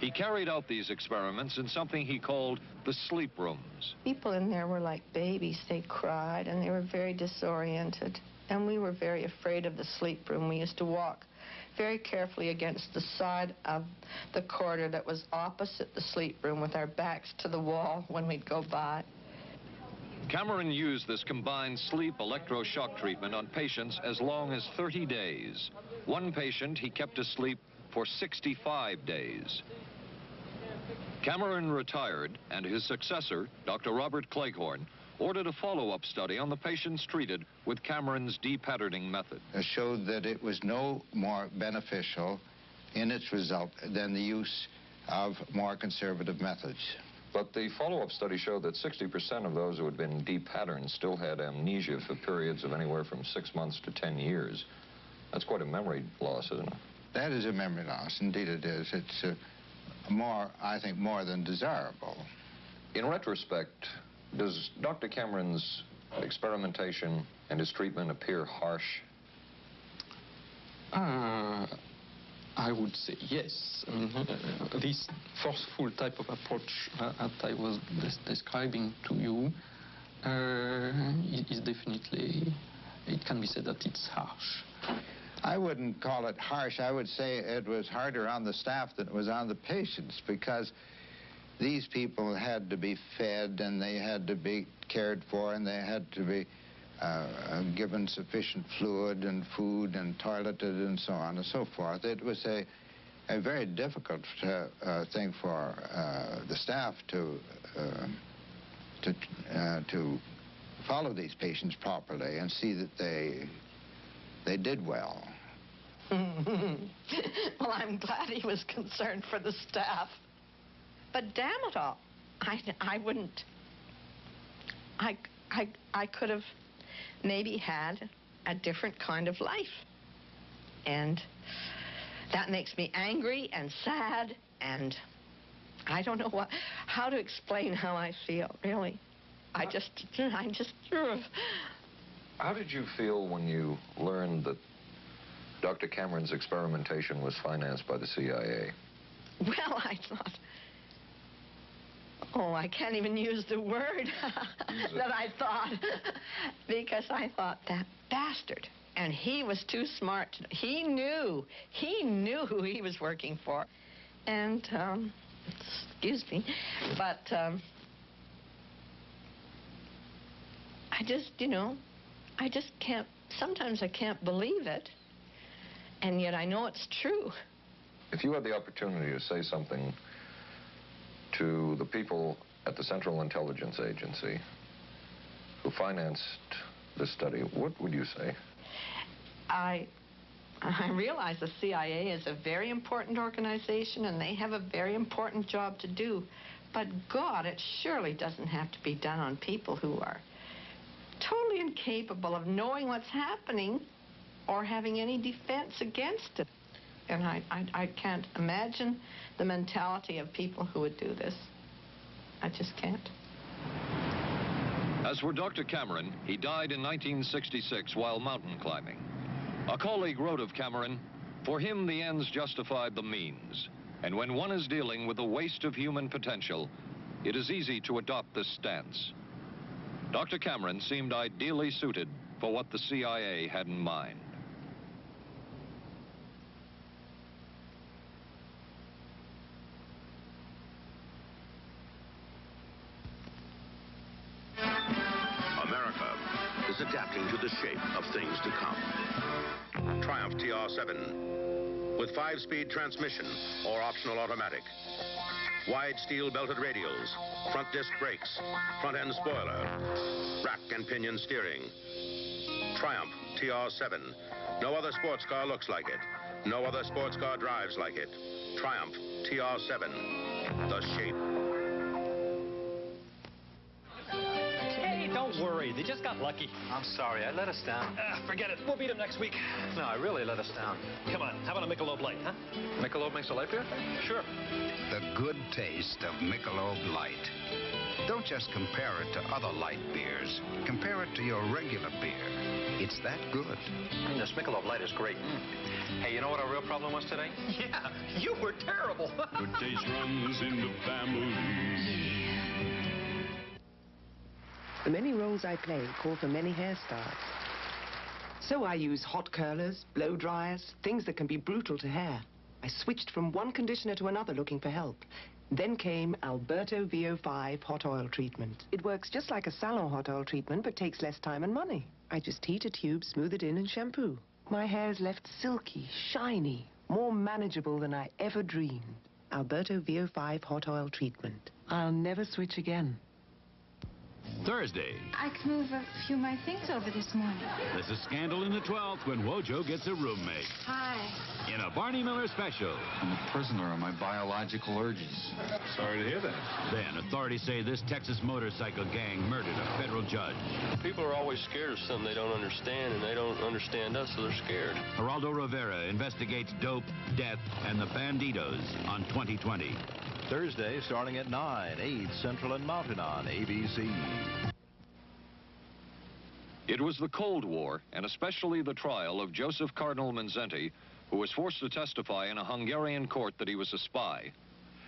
He carried out these experiments in something he called the sleep rooms. People in there were like babies. They cried and they were very disoriented. And we were very afraid of the sleep room. We used to walk very carefully against the side of the corridor that was opposite the sleep room with our backs to the wall when we'd go by. Cameron used this combined sleep electroshock treatment on patients as long as 30 days. One patient he kept asleep for 65 days. Cameron retired, and his successor, Dr. Robert Cleghorn, ordered a follow-up study on the patients treated with Cameron's de-patterning method. It showed that it was no more beneficial in its result than the use of more conservative methods. But the follow-up study showed that 60% of those who had been de-patterned still had amnesia for periods of anywhere from 6 months to 10 years. That's quite a memory loss, isn't it? That is a memory loss. Indeed it is. It's I think, more than desirable. In retrospect, does Dr. Cameron's experimentation and his treatment appear harsh? I would say yes. I mean, this forceful type of approach that I was describing to you is definitely, it can be said that it's harsh. I wouldn't call it harsh. I would say it was harder on the staff than it was on the patients, because these people had to be fed and they had to be cared for and they had to be given sufficient fluid and food and toileted and so on and so forth. It was a very difficult thing for the staff to follow these patients properly and see that they did well. Well, I'm glad he was concerned for the staff. But damn it all, I wouldn't. I could have maybe had a different kind of life. And that makes me angry and sad, and I don't know how to explain how I feel, really. I just... How did you feel when you learned that Dr. Cameron's experimentation was financed by the CIA? Well, I thought... Oh, I can't even use the word that I thought, because I thought, that bastard. And he was too smart. He knew who he was working for. And, excuse me, but I just, I just can't, sometimes I can't believe it, and yet I know it's true. If you had the opportunity to say something to the people at the Central Intelligence Agency who financed this study, what would you say? I realize the CIA is a very important organization and they have a very important job to do. But God, it surely doesn't have to be done on people who are totally incapable of knowing what's happening or having any defense against it. And I can't imagine the mentality of people who would do this. I just can't. As for Dr. Cameron, he died in 1966 while mountain climbing. A colleague wrote of Cameron, "For him, the ends justified the means. And when one is dealing with the waste of human potential, it is easy to adopt this stance." Dr. Cameron seemed ideally suited for what the CIA had in mind. America is adapting to the shape of things to come. Triumph TR7 with 5-speed transmission or optional automatic. Wide steel belted radials, front disc brakes, front end spoiler, rack and pinion steering. Triumph TR7. No other sports car looks like it. No other sports car drives like it. Triumph TR7. The shape. Don't worry, they just got lucky. I'm sorry, I let us down. Forget it, we'll beat them next week. No, I really let us down. Come on, how about a Michelob Light, huh? Michelob makes a light beer? Sure. The good taste of Michelob Light. Don't just compare it to other light beers. Compare it to your regular beer. It's that good. This Michelob Light is great. Hey, you know what our real problem was today? Yeah, you were terrible. Good taste runs in the family. The many roles I play call for many hairstyles. So I use hot curlers, blow dryers, things that can be brutal to hair. I switched from one conditioner to another looking for help. Then came Alberto VO5 hot oil treatment. It works just like a salon hot oil treatment, but takes less time and money. I just heat a tube, smooth it in, and shampoo. My hair is left silky, shiny, more manageable than I ever dreamed. Alberto VO5 hot oil treatment. I'll never switch again. Thursday. I can move a few of my things over this morning. There's a scandal in the 12th when Wojo gets a roommate. Hi. In a Barney Miller special. I'm a prisoner of my biological urges. Sorry to hear that. Then authorities say this Texas motorcycle gang murdered a federal judge. People are always scared of something they don't understand, and they don't understand us, so they're scared. Geraldo Rivera investigates dope, death, and the banditos on 2020. Thursday, starting at 9, 8 Central and Mountain on ABC. It was the Cold War, and especially the trial of Joseph Cardinal Mindszenty, who was forced to testify in a Hungarian court that he was a spy.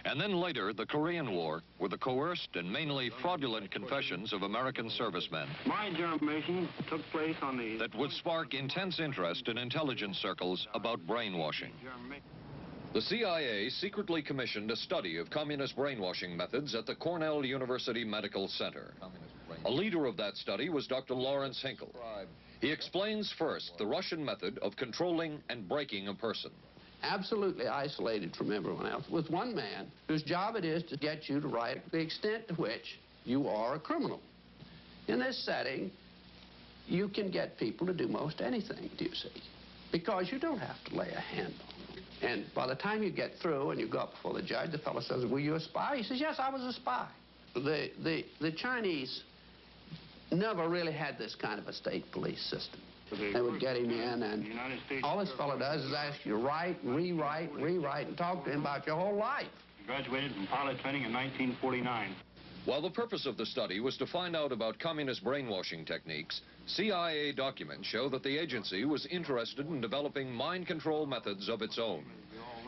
And then later, the Korean War, with the coerced and mainly fraudulent confessions of American servicemen. My generation took place on the... that would spark intense interest in intelligence circles about brainwashing. The CIA secretly commissioned a study of communist brainwashing methods at the Cornell University Medical Center. A leader of that study was Dr. Lawrence Hinkle. He explains first the Russian method of controlling and breaking a person. Absolutely isolated from everyone else, with one man whose job it is to get you to write the extent to which you are a criminal. In this setting, you can get people to do most anything, do you see? Because you don't have to lay a hand on them. And by the time you get through and you go up before the judge, the fellow says, "Were you a spy?" He says, "Yes, I was a spy." The Chinese never really had this kind of a state police system. They would get him in, and all this fellow does is ask you to write, rewrite, and talk to him about your whole life. Graduated from pilot training in 1949. While the purpose of the study was to find out about communist brainwashing techniques, CIA documents show that the agency was interested in developing mind control methods of its own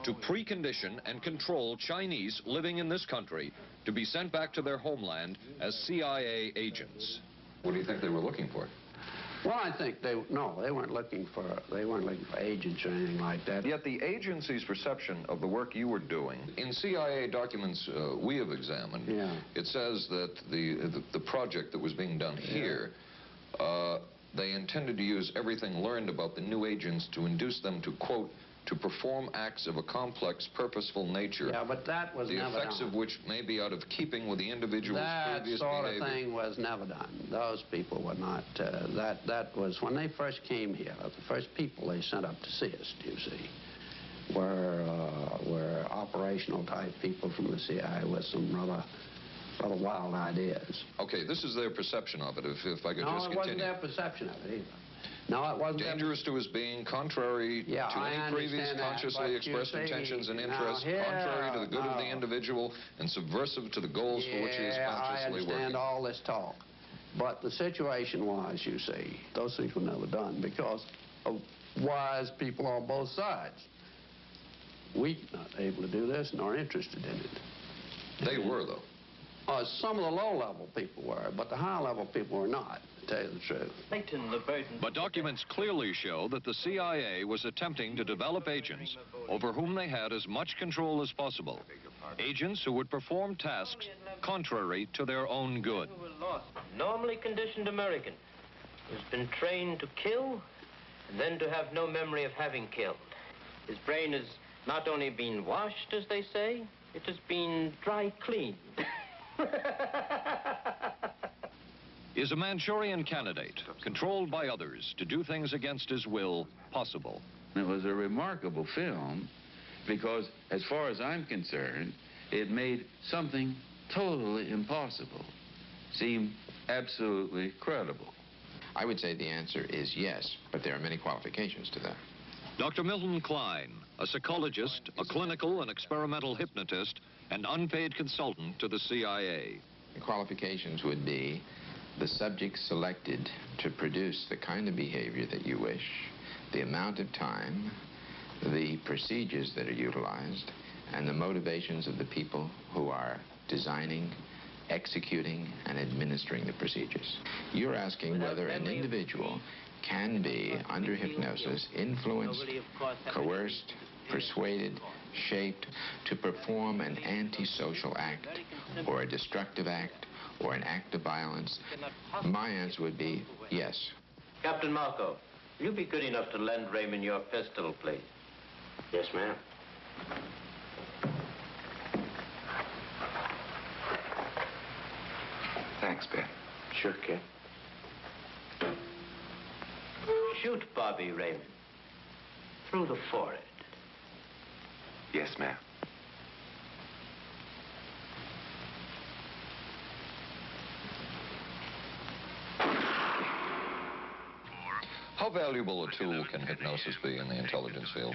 to precondition and control Chinese living in this country to be sent back to their homeland as CIA agents. What do you think they were looking for? Well, I think they weren't looking for agents or anything like that. Yet the agency's perception of the work you were doing, in CIA documents we have examined, it says that the project that was being done here, they intended to use everything learned about the new agents to induce them to, quote, to perform acts of a complex, purposeful nature. Yeah, but that was never done. The effects of which may be out of keeping with the individual's previous behavior. That sort of thing was never done. Those people were not, that was, when they first came here, the first people they sent up to see us, you see, were operational type people from the CIA with some rather wild ideas. Okay, this is their perception of it, if I could just continue. No, it wasn't their perception of it either. No, it wasn't. Dangerous to his being, contrary to any previous consciously expressed intentions and interests, contrary to the good of the individual, and subversive to the goals for which he is consciously working. I understand all this talk. But the situation was, you see, those things were never done because of wise people on both sides. We were not able to do this nor interested in it. They were, though. Some of the low-level people were, but the high-level people were not, to tell you the truth. But documents clearly show that the CIA was attempting to develop agents over whom they had as much control as possible. Agents who would perform tasks contrary to their own good. Normally conditioned American who's been trained to kill and then to have no memory of having killed. His brain has not only been washed, as they say, it has been dry cleaned. Is a Manchurian candidate, controlled by others to do things against his will, possible? It was a remarkable film because, as far as I'm concerned, it made something totally impossible seem absolutely credible. I would say the answer is yes, but there are many qualifications to that. Dr. Milton Klein, a psychologist, a clinical and experimental hypnotist, and unpaid consultant to the CIA. The qualifications would be the subject selected to produce the kind of behavior that you wish, the amount of time, the procedures that are utilized, and the motivations of the people who are designing, executing, and administering the procedures. You're asking whether an individual can be, under hypnosis, influenced, coerced, persuaded, shaped to perform an antisocial act, or a destructive act, or an act of violence. My answer would be yes. Captain Marco, will you be good enough to lend Raymond your pistol, please? Yes, ma'am. Thanks, Ben. Sure, kid. Shoot Bobby, Raymond. Through the forehead. Yes, ma'am. How valuable a tool can hypnosis be in the intelligence field?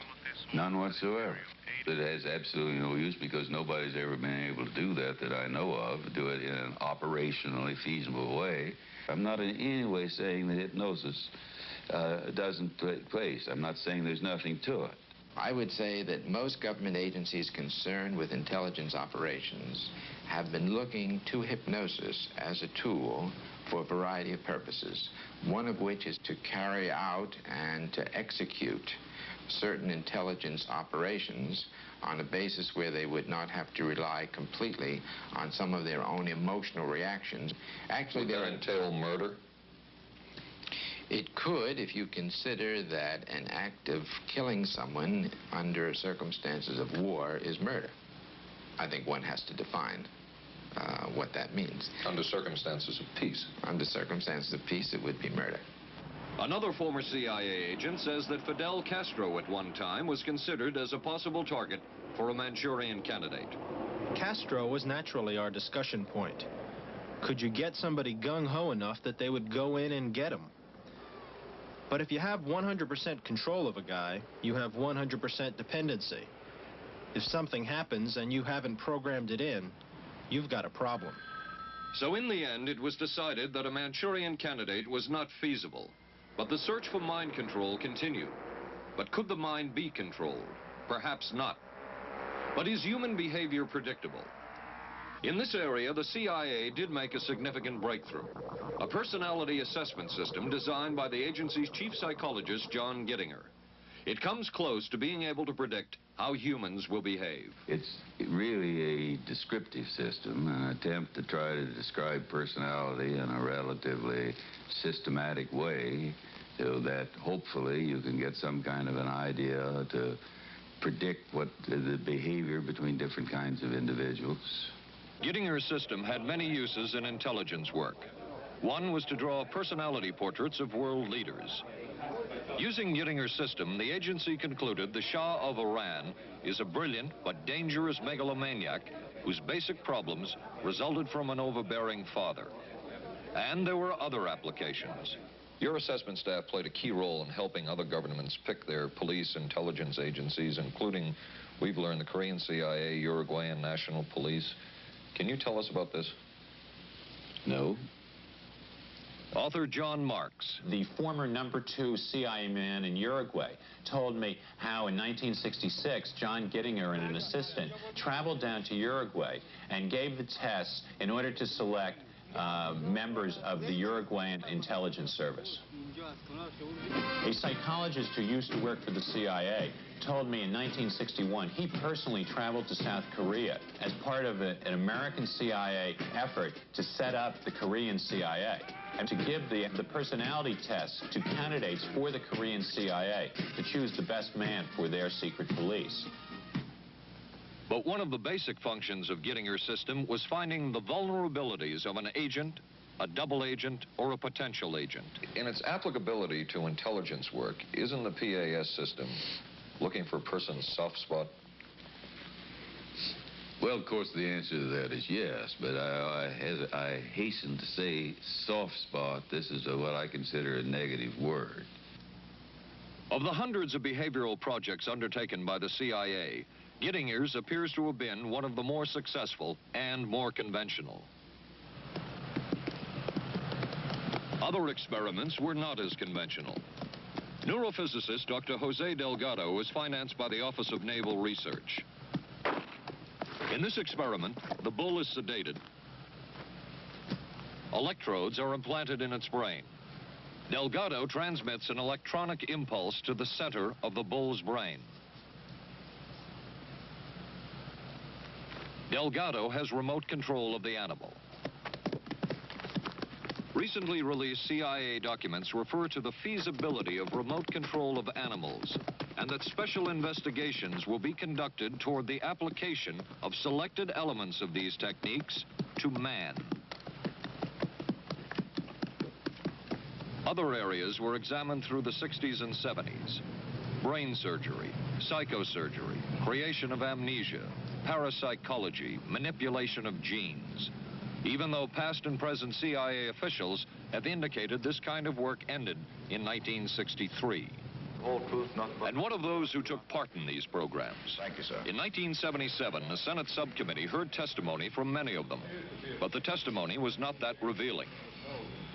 None whatsoever. It has absolutely no use because nobody's ever been able to do that I know of, do it in an operationally feasible way. I'm not in any way saying that hypnosis doesn't take place. I'm not saying there's nothing to it. I would say that most government agencies concerned with intelligence operations have been looking to hypnosis as a tool for a variety of purposes, one of which is to carry out and to execute certain intelligence operations on a basis where they would not have to rely completely on some of their own emotional reactions. Actually, would that entail murder? It could, if you consider that an act of killing someone under circumstances of war is murder. I think one has to define what that means. Under circumstances of peace? Under circumstances of peace, it would be murder. Another former CIA agent says that Fidel Castro at one time was considered as a possible target for a Manchurian candidate. Castro was naturally our discussion point. Could you get somebody gung-ho enough that they would go in and get him? But if you have 100% control of a guy, you have 100% dependency. If something happens and you haven't programmed it in, you've got a problem. So in the end, it was decided that a Manchurian candidate was not feasible. But the search for mind control continued. But could the mind be controlled? Perhaps not. But is human behavior predictable? In this area, the CIA did make a significant breakthrough. A personality assessment system designed by the agency's chief psychologist, John Gittinger. It comes close to being able to predict how humans will behave. It's really a descriptive system, an attempt to try to describe personality in a relatively systematic way so that hopefully you can get some kind of an idea to predict what the behavior between different kinds of individuals. Gittinger's system had many uses in intelligence work. One was to draw personality portraits of world leaders. Using Gittinger's system, the agency concluded the Shah of Iran is a brilliant but dangerous megalomaniac whose basic problems resulted from an overbearing father. And there were other applications. Your assessment staff played a key role in helping other governments pick their police intelligence agencies, including, we've learned, the Korean CIA, Uruguayan National Police. Can you tell us about this? No. Author John Marks. The former #2 CIA man in Uruguay told me how in 1966, John Gittinger and an assistant traveled down to Uruguay and gave the tests in order to select members of the Uruguayan intelligence service. A psychologist who used to work for the CIA told me in 1961 he personally traveled to South Korea as part of an American CIA effort to set up the Korean CIA and to give the personality tests to candidates for the Korean CIA to choose the best man for their secret police. But one of the basic functions of Gittinger's system was finding the vulnerabilities of an agent, a double agent, or a potential agent. In its applicability to intelligence work, isn't the PAS system looking for a person's soft spot? Well, of course, the answer to that is yes, but I hasten to say soft spot. This is what I consider a negative word. Of the hundreds of behavioral projects undertaken by the CIA, Gittinger's appears to have been one of the more successful and more conventional. Other experiments were not as conventional. Neurophysicist Dr. Jose Delgado was financed by the Office of Naval Research. In this experiment, the bull is sedated. Electrodes are implanted in its brain. Delgado transmits an electronic impulse to the center of the bull's brain. Delgado has remote control of the animal. Recently released CIA documents refer to the feasibility of remote control of animals and that special investigations will be conducted toward the application of selected elements of these techniques to man. Other areas were examined through the 60s and 70s. Brain surgery, psychosurgery, creation of amnesia, parapsychology, manipulation of genes. Even though past and present CIA officials have indicated this kind of work ended in 1963. Whole truth, nothing but... And one of those who took part in these programs. Thank you, sir. In 1977, a Senate subcommittee heard testimony from many of them, but the testimony was not that revealing.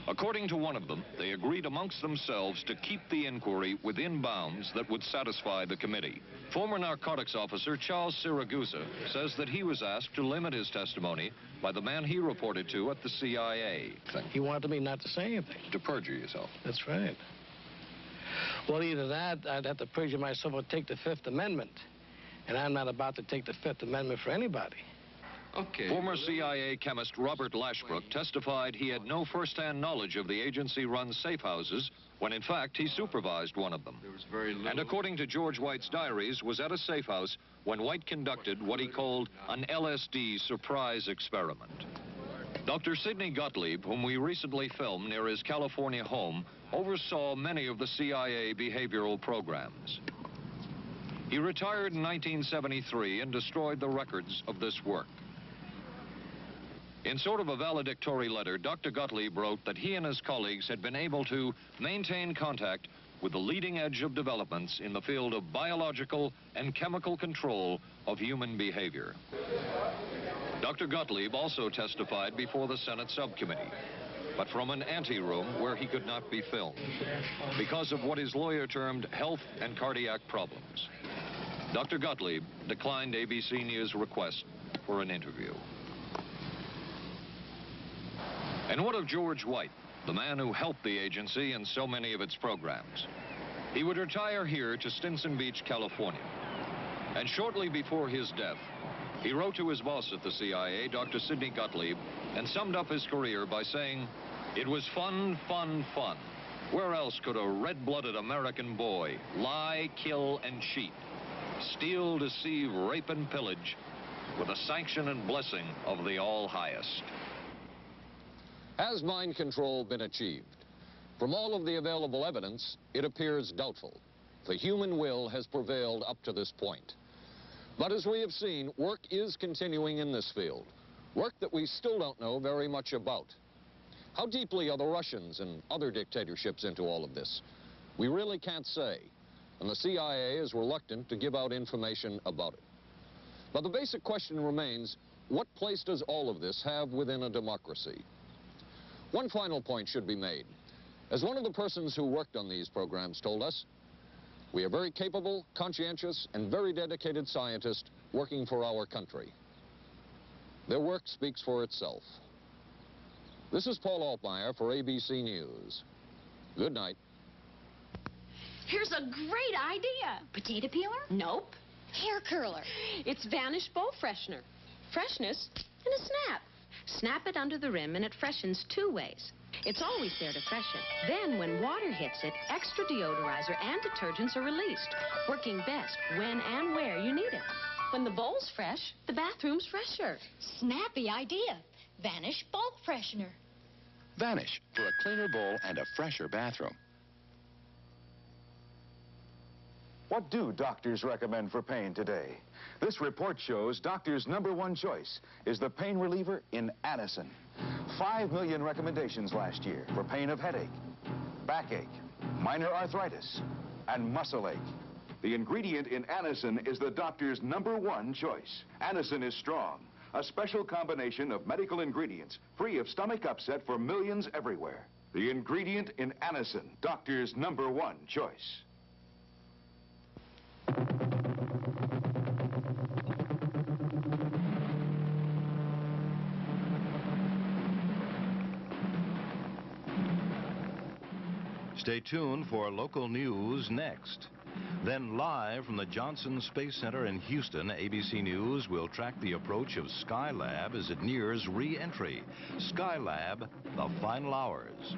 According to one of them, they agreed amongst themselves to keep the inquiry within bounds that would satisfy the committee. Former narcotics officer Charles Siragusa says that he was asked to limit his testimony by the man he reported to at the CIA. He wanted me not to say anything. To perjure yourself. That's right. Well, either that, I'd have to perjure myself or take the Fifth Amendment. And I'm not about to take the Fifth Amendment for anybody. Okay. Former CIA chemist Robert Lashbrook testified he had no first-hand knowledge of the agency-run safe houses when, in fact, he supervised one of them. There was very little... And according to George White's diaries, was at a safe house when White conducted what he called an LSD surprise experiment. Dr. Sidney Gottlieb, whom we recently filmed near his California home, oversaw many of the CIA behavioral programs. He retired in 1973 and destroyed the records of this work. In sort of a valedictory letter, Dr. Gottlieb wrote that he and his colleagues had been able to maintain contact with the leading edge of developments in the field of biological and chemical control of human behavior. Dr. Gottlieb also testified before the Senate subcommittee, but from an anteroom where he could not be filmed because of what his lawyer termed health and cardiac problems. Dr. Gottlieb declined ABC News' request for an interview. And what of George White, the man who helped the agency in so many of its programs? He would retire here to Stinson Beach, California. And shortly before his death, he wrote to his boss at the CIA, Dr. Sidney Gottlieb, and summed up his career by saying, "It was fun, fun, fun. Where else could a red-blooded American boy lie, kill, and cheat, steal, deceive, rape, and pillage with the sanction and blessing of the All-Highest?" Has mind control been achieved? From all of the available evidence, it appears doubtful. The human will has prevailed up to this point. But as we have seen, work is continuing in this field, work that we still don't know very much about. How deeply are the Russians and other dictatorships into all of this? We really can't say, and the CIA is reluctant to give out information about it. But the basic question remains, what place does all of this have within a democracy? One final point should be made. As one of the persons who worked on these programs told us, we are very capable, conscientious, and very dedicated scientists working for our country. Their work speaks for itself. This is Paul Altmeyer for ABC News. Good night. Here's a great idea. Potato peeler? Nope. Hair curler. It's Vanish Bowl Freshener. Freshness in a snap. Snap it under the rim and it freshens 2 ways. It's always there to freshen. Then when water hits it, extra deodorizer and detergents are released, working best when and where you need it. When the bowl's fresh, the bathroom's fresher. Snappy idea. Vanish Bowl Freshener. Vanish for a cleaner bowl and a fresher bathroom. What do doctors recommend for pain today? This report shows doctors' #1 choice is the pain reliever in Anacin. 5 million recommendations last year for pain of headache, backache, minor arthritis, and muscle ache. The ingredient in Anacin is the doctor's #1 choice. Anacin is strong, a special combination of medical ingredients free of stomach upset for millions everywhere. The ingredient in Anacin, doctor's #1 choice. Stay tuned for local news next. Then live from the Johnson Space Center in Houston, ABC News will track the approach of Skylab as it nears re-entry. Skylab, the final hours.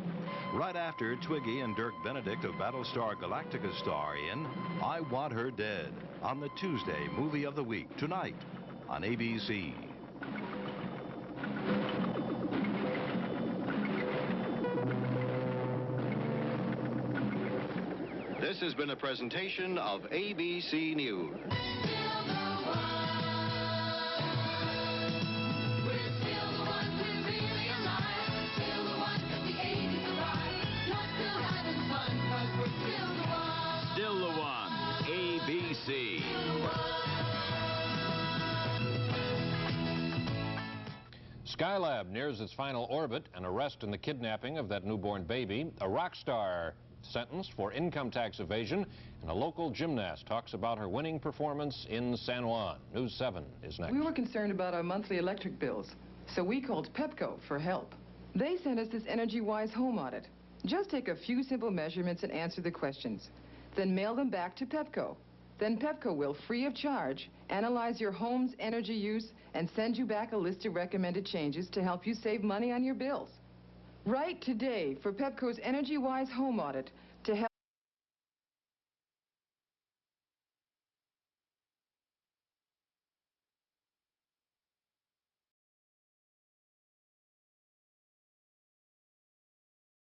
Right after Twiggy and Dirk Benedict of Battlestar Galactica star in I Want Her Dead on the Tuesday Movie of the Week tonight on ABC. This has been a presentation of ABC News. Still the one, ABC. Skylab nears its final orbit, an arrest in the kidnapping of that newborn baby, a rock star sentenced for income tax evasion, and a local gymnast talks about her winning performance in San Juan. News 7 is next. We were concerned about our monthly electric bills, so we called Pepco for help. They sent us this energy-wise home audit. Just take a few simple measurements and answer the questions. Then mail them back to Pepco. Then Pepco will, free of charge, analyze your home's energy use and send you back a list of recommended changes to help you save money on your bills. Write today for Pepco's Energy-Wise Home Audit